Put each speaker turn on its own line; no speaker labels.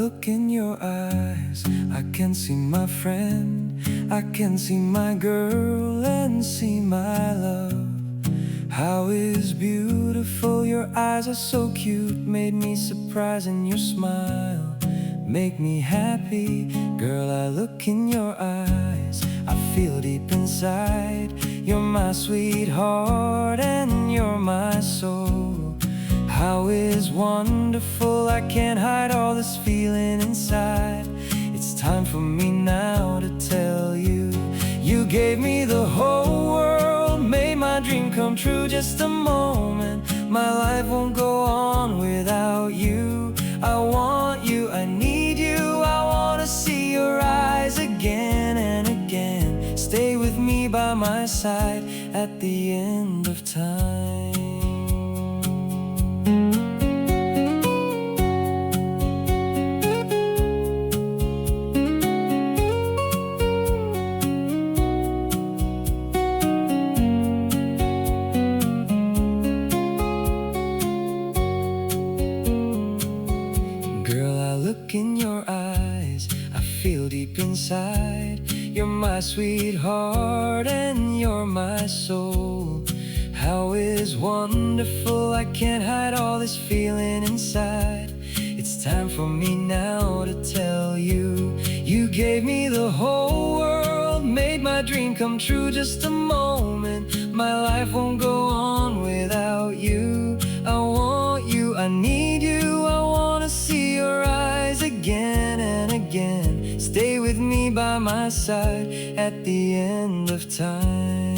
look in your eyes, I can see my friend, I can see my girl and see my love. How is beautiful, your eyes are so cute, made me surprised and your smile make me happy. Girl, I look in your eyes, I feel deep inside. You're my sweetheart and you're my soul. How is wonderful, I can't hide all this feeling inside. It's time for me now to tell you. You gave me the whole world, made my dream come true. Just a moment, my life won't go on without you. I want you, I need you, I wanna see your eyes again and again. Stay with me by my side at the end of time. Look in your eyes, I feel deep inside. You're my sweetheart and you're my soul. How is wonderful, I can't hide all this feeling inside. It's time for me now to tell you. You gave me the whole world, made my dream come true. Just a moment, my life won't go on without you. I want you, I need you, I wanna see your eyes again and again. Stay with me by my side at the end of time.